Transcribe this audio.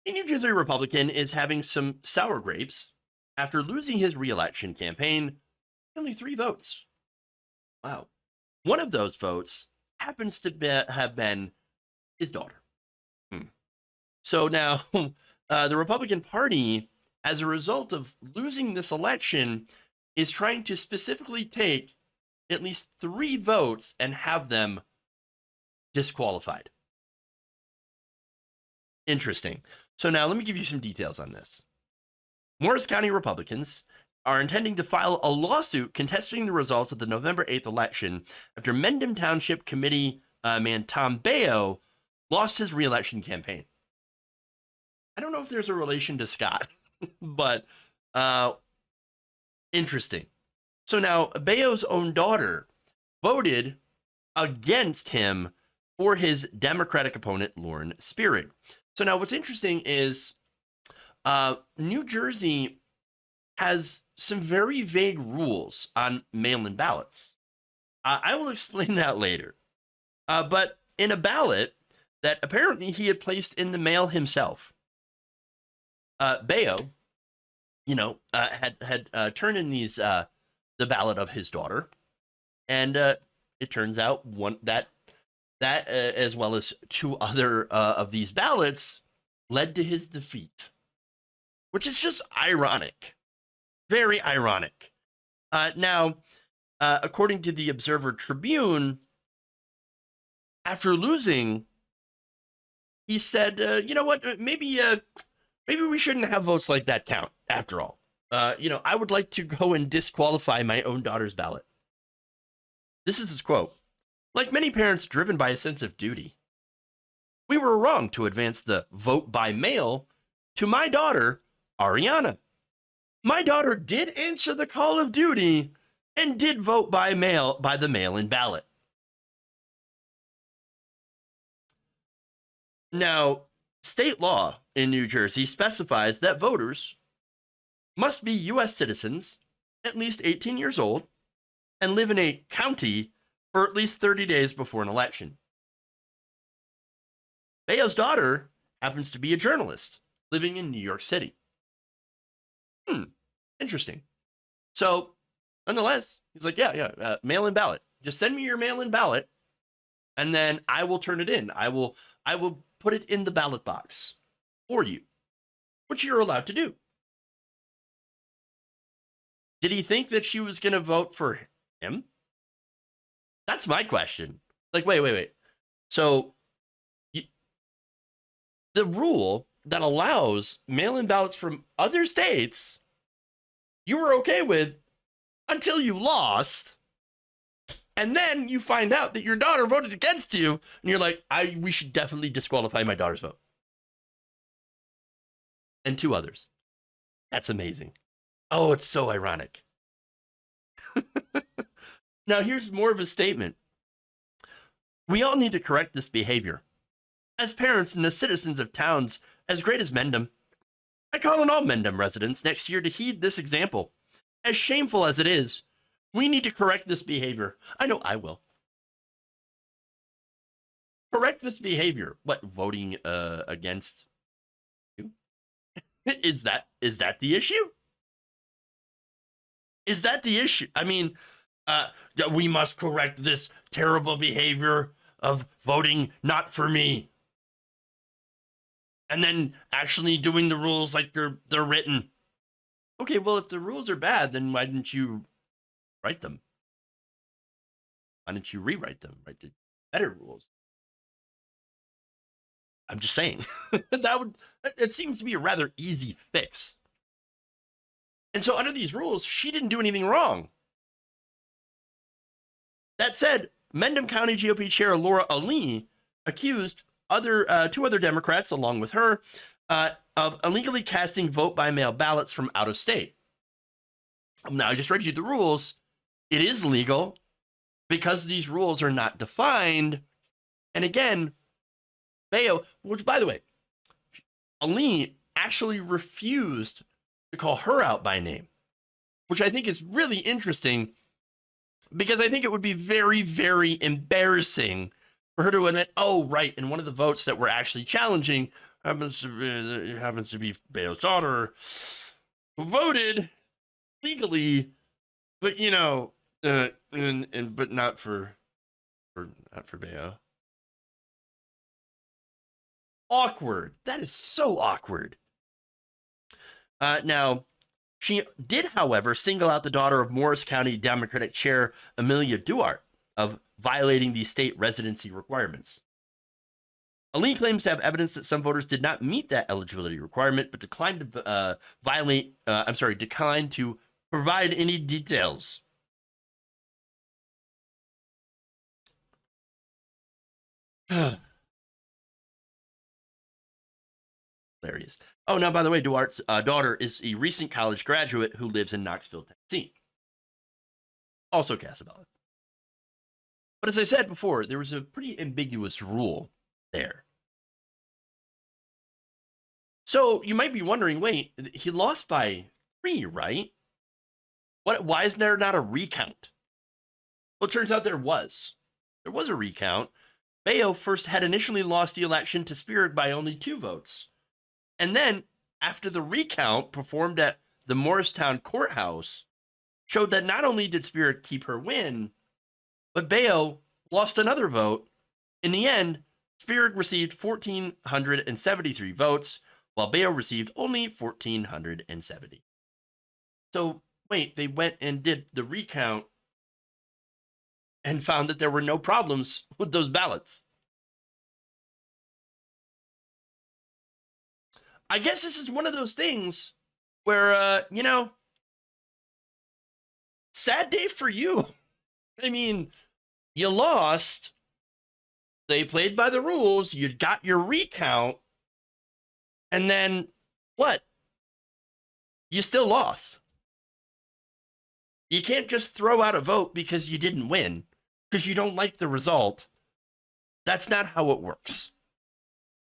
A New Jersey Republican is having some sour grapes after losing his re-election campaign by only 3 votes. Wow. One of those votes happens to have been his daughter. So now the Republican Party, as a result of losing this election, is trying to specifically take at least 3 votes and have them disqualified. Interesting. So now let me give you some details on this. Morris County Republicans are intending to file a lawsuit contesting the results of the November 8th election after Mendham Township Committeeman Tom Baio lost his re-election campaign. I don't know if there's a relation to Scott, but interesting. So now Baio's own daughter voted against him for his Democratic opponent, Lauren Spirig. So now what's interesting is New Jersey has some very vague rules on mail-in ballots. I will explain that later. But in a ballot that apparently he had placed in the mail himself, Baio, had turned in the ballot of his daughter, and it turns out that as well as 2 other of these ballots led to his defeat, which is just ironic, very ironic. Now, according to the Observer Tribune, after losing, he said, "You know what? Maybe we shouldn't have votes like that count. After all, I would like to go and disqualify my own daughter's ballot." This is his quote. "Like many parents driven by a sense of duty, we were wrong to advance the vote by mail to my daughter, Ariana. My daughter did answer the call of duty and did vote by the mail-in ballot." Now, state law in New Jersey specifies that voters must be U.S. citizens, at least 18 years old, and live in a county for at least 30 days before an election. Baio's daughter happens to be a journalist living in New York City. Interesting. So, nonetheless, he's like, mail-in ballot. Just send me your mail-in ballot, and then I will turn it in. I will put it in the ballot box for you, which you're allowed to do. Did he think that she was going to vote for him? That's my question. Like, wait. So, the rule that allows mail-in ballots from other states, you were okay with until you lost, and then you find out that your daughter voted against you, and you're like, we should definitely disqualify my daughter's vote. And 2 others. That's amazing. Oh, it's so ironic. Now, here's more of a statement. "We all need to correct this behavior. As parents and as citizens of towns as great as Mendham, I call on all Mendham residents next year to heed this example. As shameful as it is, we need to correct this behavior. I know I will. Correct this behavior." What, voting against you? Is that the issue? Is that the issue? I mean, we must correct this terrible behavior of voting not for me, and then actually doing the rules like they're written. Okay, well, if the rules are bad, then why didn't you write them? Why didn't you rewrite them? Write the better rules. I'm just saying. It seems to be a rather easy fix. And so under these rules, she didn't do anything wrong. That said, Mendham County GOP Chair Laura Ali accused 2 other Democrats, along with her, of illegally casting vote-by-mail ballots from out of state. Now, I just read you the rules. It is legal because these rules are not defined. And again, Baio, which, by the way, Ali actually refused to call her out by name, which I think is really interesting because I think it would be very, very embarrassing for her to admit, oh, right, and one of the votes that we're actually challenging happens to be Baio's daughter, who voted legally, but but not for Baio. Awkward. That is so awkward. Now, she did, however, single out the daughter of Morris County Democratic Chair Amelia Duarte of violating the state residency requirements. Ali claims to have evidence that some voters did not meet that eligibility requirement, but declined to declined to provide any details. Hilarious. Oh, now, by the way, Duarte's daughter is a recent college graduate who lives in Knoxville, Tennessee. Also cast a ballot. But as I said before, there was a pretty ambiguous rule there. So you might be wondering, wait, he lost by 3, right? Why is there not a recount? Well, it turns out there was. There was a recount. Baio first had initially lost the election to Spirig by only 2 votes. And then, after the recount performed at the Morristown courthouse, showed that not only did Spirig keep her win, but Baio lost another vote. In the end, Spirig received 1,473 votes, while Baio received only 1,470. So, wait, they went and did the recount and found that there were no problems with those ballots. I guess this is one of those things where, sad day for you. I mean, you lost. They played by the rules. You got your recount. And then what? You still lost. You can't just throw out a vote because you didn't win, because you don't like the result. That's not how it works.